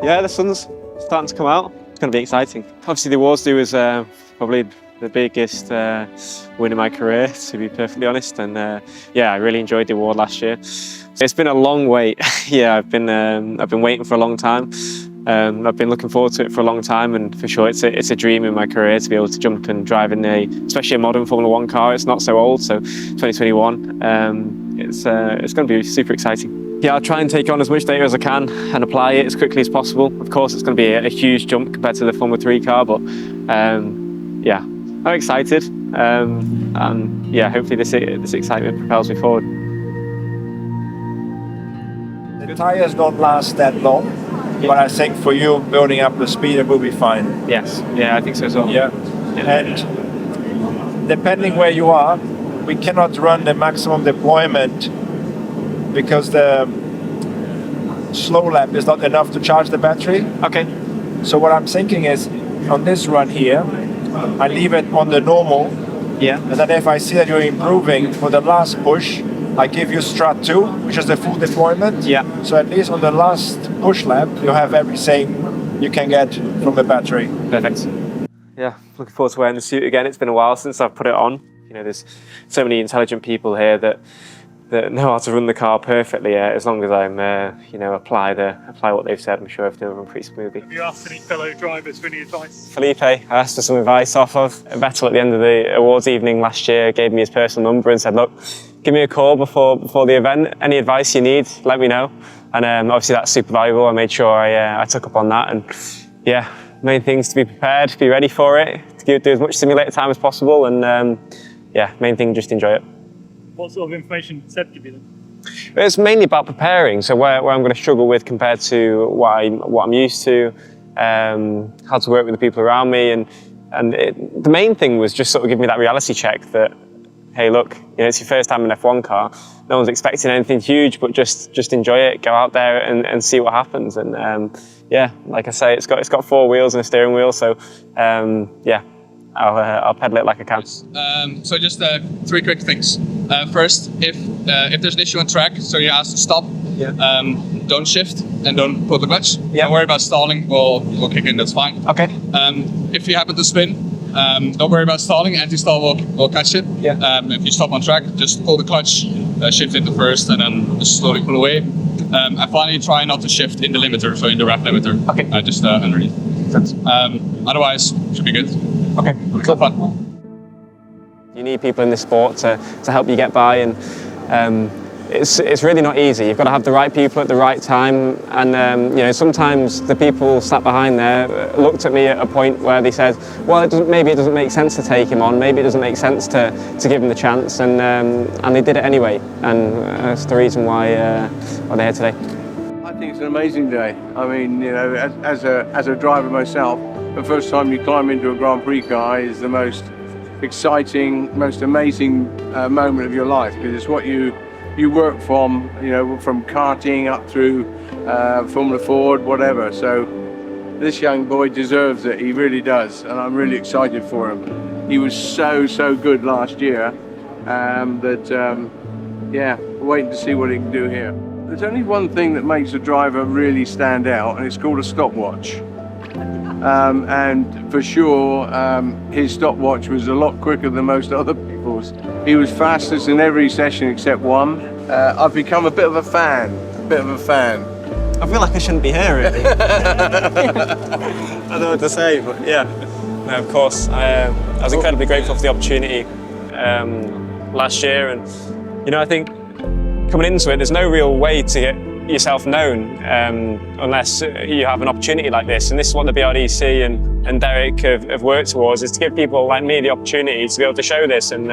Yeah, the sun's starting to come out. It's going to be exciting. Obviously, the awards do is probably the biggest win in my career, to be perfectly honest. And yeah, I really enjoyed the award last year. It's been a long wait. Yeah, I've been waiting for a long time. I've been looking forward to it for a long time, and for sure it's a dream in my career to be able to jump and drive in especially a modern Formula 1 car. It's not so old, so 2021. It's going to be super exciting. Yeah, I'll try and take on as much data as I can and apply it as quickly as possible. Of course, it's going to be a huge jump compared to the Formula 3 car, but yeah, I'm excited. And yeah, hopefully this excitement propels me forward. The tyres don't last that long, but I think for you, building up the speed, it will be fine. Yes, yeah, I think so as well. Yeah, and depending where you are, we cannot run the maximum deployment because the slow lap is not enough to charge the battery. Okay. So what I'm thinking is, on this run here, I leave it on the normal. Yeah. And then if I see that you're improving for the last push, I give you Strat 2, which is the full deployment. Yeah. So at least on the last push lap, you have everything you can get from the battery. Perfect. Yeah, looking forward to wearing the suit again. It's been a while since I've put it on. You know, there's so many intelligent people here that know how to run the car perfectly. As long as I'm, you know, apply what they've said, I'm sure everything will run pretty smoothly. Have you asked any fellow drivers for any advice? Felipe, I asked for some advice off of. Vettel at the end of the awards evening last year gave me his personal number and said, look, give me a call before the event. Any advice you need, let me know. And obviously that's super valuable. I made sure I took up on that. And yeah, main thing is to be prepared, be ready for it, to do as much simulator time as possible. And yeah, main thing, just enjoy it. What sort of information did Seb give you then? It's mainly about preparing, so where I'm going to struggle with compared to what I'm used to, how to work with the people around me, and the main thing was just sort of give me that reality check that, hey, look, you know, it's your first time in an F1 car. No one's expecting anything huge, but just enjoy it, go out there and see what happens. And yeah, like I say, it's got 4 wheels and a steering wheel, so yeah. I'll pedal it like I can. So just 3 quick things. First, if there's an issue on track, so you're asked to stop, don't shift and don't pull the clutch. Yeah. Don't worry about stalling, we'll kick in, that's fine. Okay. If you happen to spin, don't worry about stalling, anti-stall will catch it. Yeah. If you stop on track, just pull the clutch, shift into first, and then just slowly pull away. And finally, try not to shift in the limiter, so in the wrap limiter. Okay. Just underneath. Otherwise, should be good. Okay. Cool. Fun. You need people in this sport to help you get by, and it's really not easy. You've got to have the right people at the right time, and you know, sometimes the people sat behind there looked at me at a point where they said, well, maybe it doesn't make sense to take him on, maybe it doesn't make sense to give him the chance, and they did it anyway, and that's the reason why they're here today. I think it's an amazing day. I mean, you know, as a driver myself, the first time you climb into a Grand Prix car is the most exciting, most amazing moment of your life, because it's what you work from, you know, from karting up through Formula Ford, whatever. So this young boy deserves it, he really does, and I'm really excited for him. He was so good last year yeah, waiting to see what he can do here. There's only one thing that makes a driver really stand out, and it's called a stopwatch. And for sure, his stopwatch was a lot quicker than most other people's. He was fastest in every session except one. I've become a bit of a fan, I feel like I shouldn't be here, really. I don't know what to say, but yeah. No, of course. I was incredibly grateful for the opportunity last year, and you know, I think coming into it, there's no real way to get yourself known unless you have an opportunity like this, and this is what the BRDC and Derek have worked towards, is to give people like me the opportunity to be able to show this, and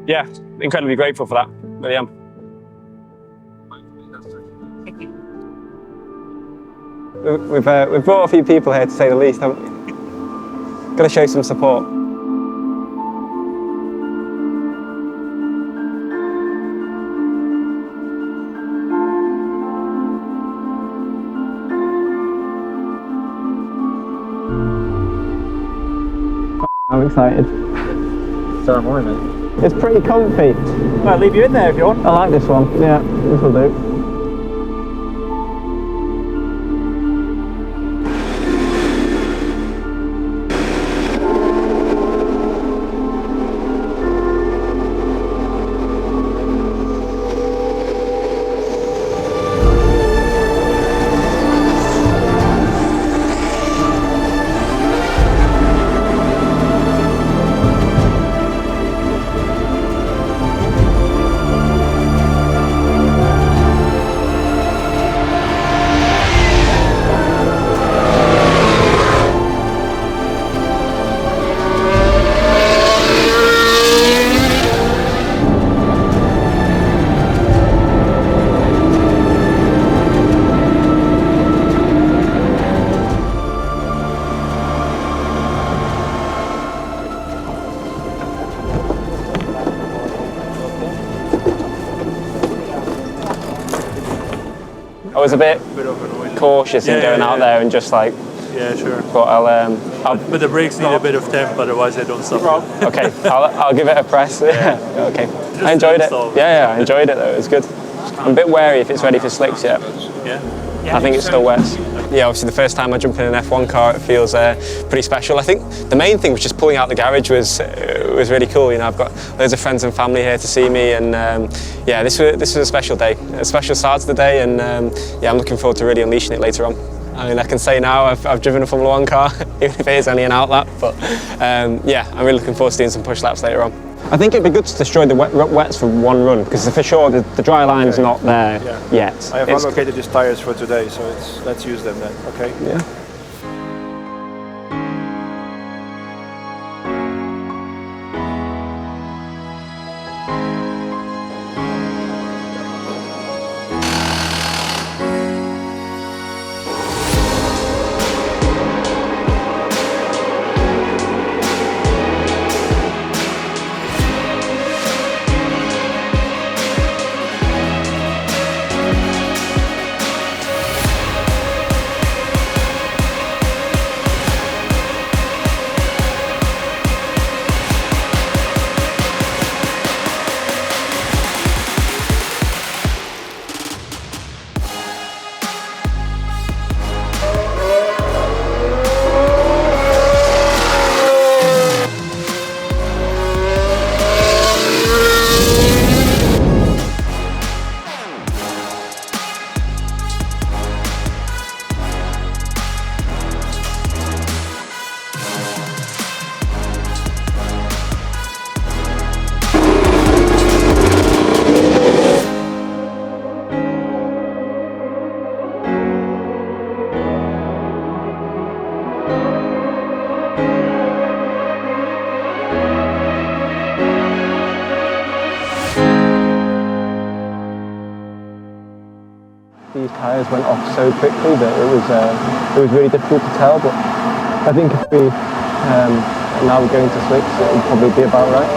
yeah, incredibly grateful for that, really am. We've brought a few people here, to say the least, haven't we? Got to show some support. I'm excited. So am I, mate. It's pretty comfy. I'll leave you in there if you want. I like this one. Yeah, this will do. I was a bit bit of a noise. cautious in going out there and just like. Yeah, sure. But But the brakes need a bit of temp, otherwise they don't stop. Okay, I'll give it a press. Yeah. Okay. I enjoyed it. Yeah, I enjoyed it though. It was good. I'm a bit wary if it's ready for slicks yet. Yeah. I think it's still wet. Yeah, obviously the first time I jump in an F1 car, it feels pretty special. I think the main thing was just pulling out the garage was really cool. You know, I've got loads of friends and family here to see me, and yeah, this was a special day, a special start to the day, and yeah, I'm looking forward to really unleashing it later on. I mean, I can say now I've driven a Formula 1 car, even if it is only an outlap, but yeah, I'm really looking forward to doing some push laps later on. I think it'd be good to destroy the wets for one run, because for sure the dry line's not there yet. I have allocated these tyres for today, so let's use them then, okay? Yeah. These tyres went off so quickly that it was really difficult to tell, but I think if we now we're going to slicks, it would probably be about right.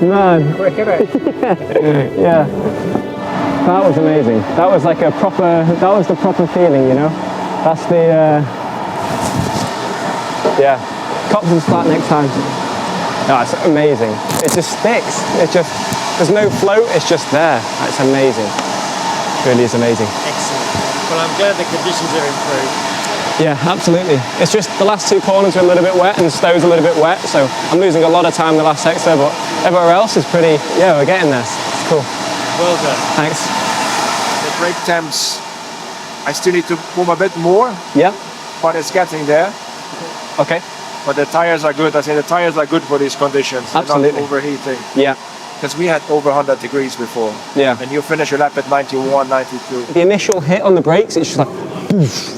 Man, quick, isn't it? Yeah, that was amazing. That was like a proper, that was the proper feeling, you know? That's the, yeah, cops and flat next time. Oh, it's amazing. It just sticks. It just, there's no float, it's just there. It's amazing. It really is amazing. Excellent. Well, I'm glad the conditions are improved. Yeah, absolutely. It's just the last two corners are a little bit wet and Stow's a little bit wet, so I'm losing a lot of time in the last sector, but everywhere else is pretty, yeah, we're getting there. It's cool. Well done. Thanks. The brake temps, I still need to boom a bit more, Yeah. but it's getting there. Okay. But the tyres are good. I say the tyres are good for these conditions. They're Absolutely. not overheating. Yeah. Because we had over 100 degrees before. Yeah. And you finish your lap at 91, 92. The initial hit on the brakes, it's just like, poof,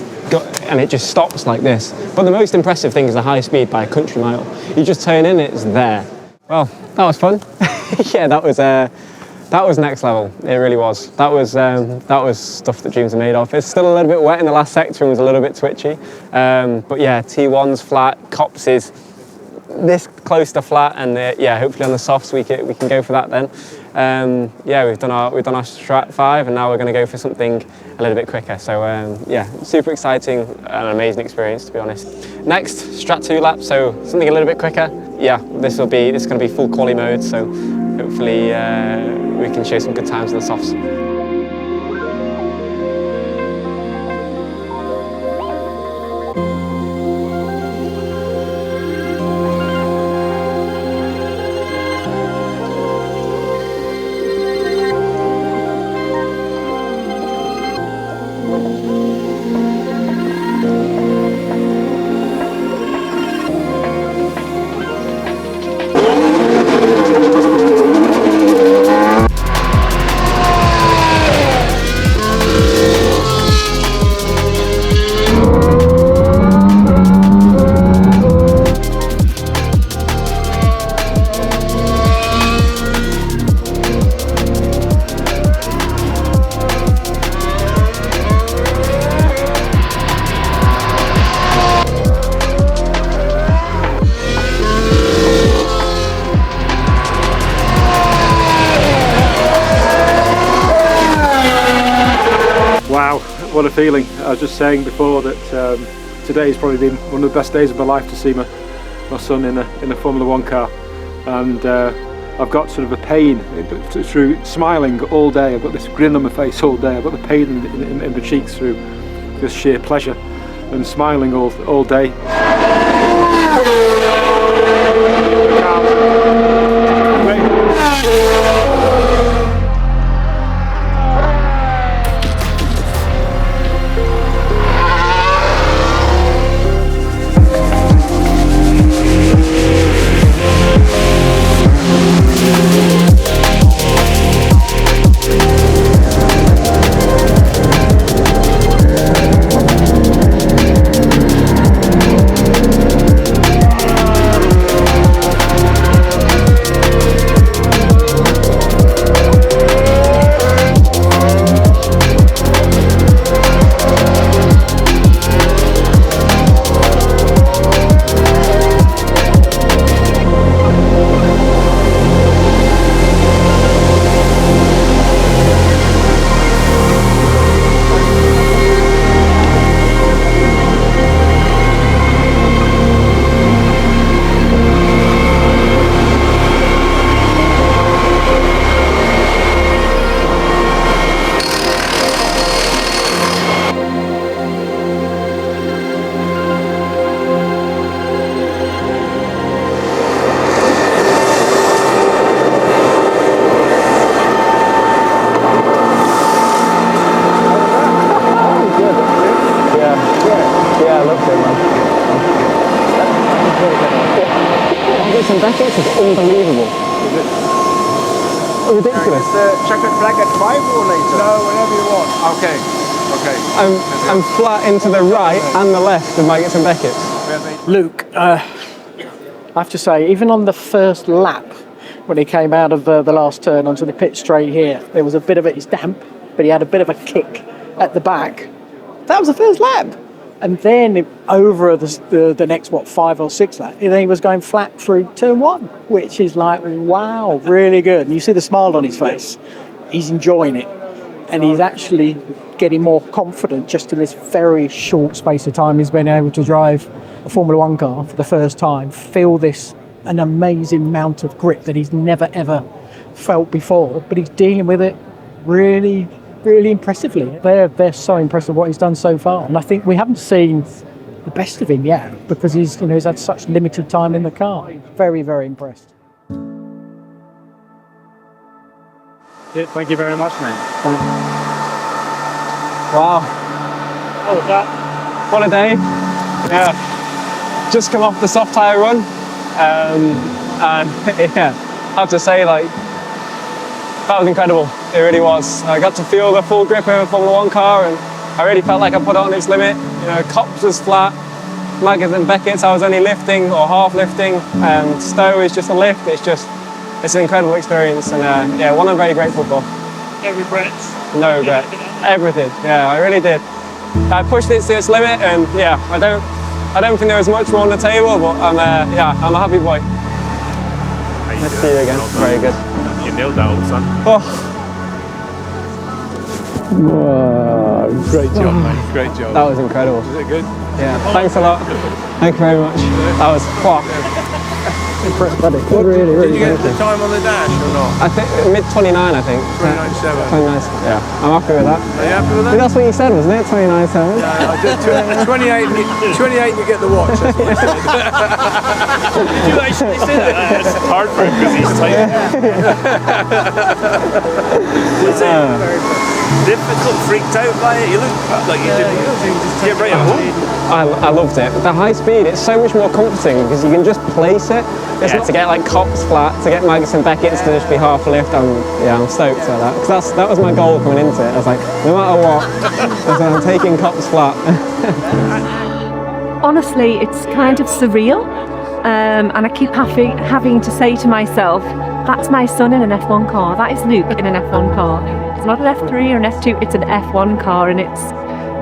and it just stops like this. But the most impressive thing is the high speed by a country mile. You just turn in, it's there. Well, that was fun. Yeah, that was next level. It really was. That was stuff that dreams are made of. It's still a little bit wet in the last sector and was a little bit twitchy. But yeah, T1's flat, Copses, this close to flat, and yeah, hopefully on the softs we can go for that then. Yeah, we've done our Strat 5, and now we're going to go for something a little bit quicker. So yeah, super exciting and an amazing experience, to be honest. Next, Strat 2 lap, so something a little bit quicker. Yeah, this is going to be full quali mode, so hopefully we can show some good times in the softs. Wow, what a feeling. I was just saying before that today's probably been one of the best days of my life to see my son in a Formula 1 car, and I've got sort of a pain through smiling all day. I've got this grin on my face all day. I've got the pain in my cheeks through just sheer pleasure and smiling all day. Some brackets is unbelievable. Is it? Ridiculous. Is the checkered flag at 5 or later? No, whenever you want. Okay, okay. I'm flat into the right and the left of Maggots and Beckett's. Luke, I have to say, even on the first lap, when he came out of the last turn onto the pit straight here, there was a bit of it, it's damp, but he had a bit of a kick at the back. That was the first lap. And then over the next, 5 or 6 laps, then he was going flat through turn 1, which is like, wow, really good. And you see the smile on his face. He's enjoying it. And he's actually getting more confident just in this very short space of time. He's been able to drive a Formula 1 car for the first time, feel an amazing amount of grip that he's never, ever felt before. But he's dealing with it really, really impressively. They're so impressive what he's done so far, and I think we haven't seen the best of him yet because he's had such limited time in the car. Very, very impressed. Yeah, thank you very much, man. Wow, How was that? what a day. Yeah, just come off the soft tyre run, and yeah, I have to say, like, that was incredible. It really was. I got to feel the full grip of a Formula 1 car, and I really felt like I put it on its limit. You know, Cops was flat, Maggots and Beckett's I was only lifting or half lifting, and Stowe is just a lift. It's an incredible experience, and yeah, one I'm very grateful for. No regrets? No regret. Everything. Yeah, I really did. I pushed it to its limit, and yeah, I I don't think there was much more on the table, but I'm a happy boy. Nice to see you again. Very good. You nailed that, old son. Oh. Whoa, great job, mate. Great job. That was incredible. Was it good? Yeah. Thanks a lot. Thank you very much. That was Impressed, buddy. Really, Did you get the time on the dash or not? I think mid-29, I think. 29.7. 29. Yeah, I'm happy with that. Are you happy with that? That's what you said, wasn't it? 29.7. I did 28 and you get the watch. That's what I said. Did you actually say that? It's hard for him because he's tight. Was it difficult, freaked out by it? You look like you didn't get right at home. I loved it. The high speed, it's so much more comforting because you can just place it. It's not to get like Cops flat, to get Magnussen Beckett's to just be half lift. I'm stoked at that. Because that was my goal coming into it. I was like, no matter what, I'm taking Cops flat. Honestly, it's kind of surreal. And I keep having to say to myself, that's my son in an F1 car. That is Luke in an F1 car. It's not an F3 or an F2, it's an F1 car, and it's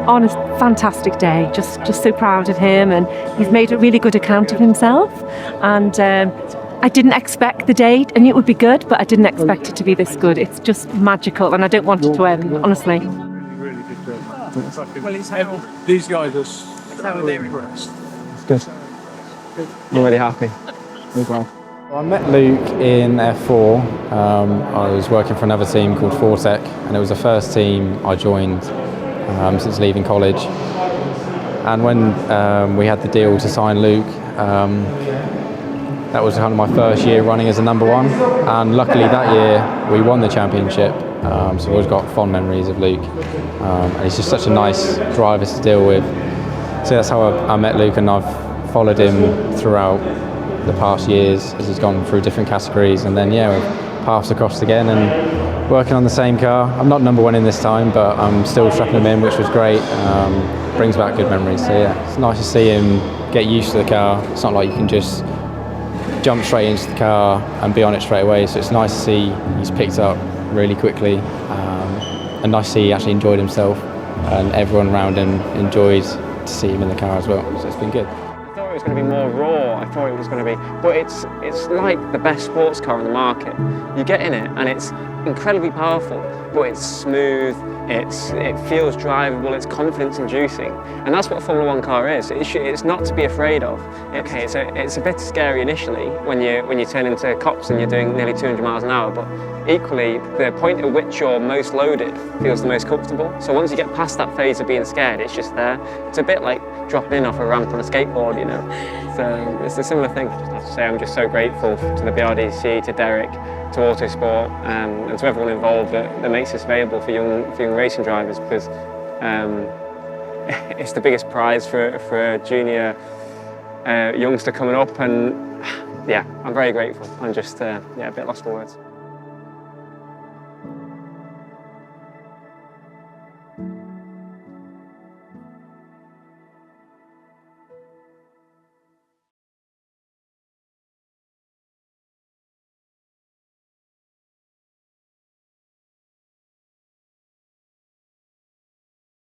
on a fantastic day. Just so proud of him, and he's made a really good account of himself. And I didn't expect the day. I knew it would be good, but I didn't expect it to be this good. It's just magical, and I don't want it to end, honestly. Really good job. These guys are so impressed. It's good. I'm really happy. I'm glad. I met Luke in F4. I was working for another team called Fortec, and it was the first team I joined since leaving college. And when we had the deal to sign Luke, that was kind of my first year running as a number one. And luckily that year we won the championship, so I've always got fond memories of Luke. And he's just such a nice driver to deal with. So that's how I met Luke, and I've followed him throughout the past years as he's gone through different categories, and then we've passed across again and working on the same car. I'm not number one in this time, but I'm still strapping him in, which was great. Brings back good memories. So it's nice to see him get used to the car. It's not like you can just jump straight into the car and be on it straight away. So it's nice to see he's picked up really quickly, and nice to see he actually enjoyed himself, and everyone around him enjoyed to see him in the car as well. So it's been good. I thought it was going to be more raw. I thought it was going to be, but it's like the best sports car on the market. You get in it and it's incredibly powerful, but it's smooth. It feels drivable. It's confidence-inducing, and that's what a Formula One car is. It's not to be afraid of. Okay, it's a bit scary initially when you turn into cops and you're doing nearly 200 miles an hour, but equally the point at which you're most loaded feels the most comfortable. So once you get past that phase of being scared, it's just there. It's a bit like dropping in off a ramp on a skateboard, you know. It's a similar thing. I just have to say I'm just so grateful to the BRDC, to Derek, to Autosport, and to everyone involved that makes this available for young racing drivers, because it's the biggest prize for a junior youngster coming up, and I'm very grateful. I'm just a bit lost for words.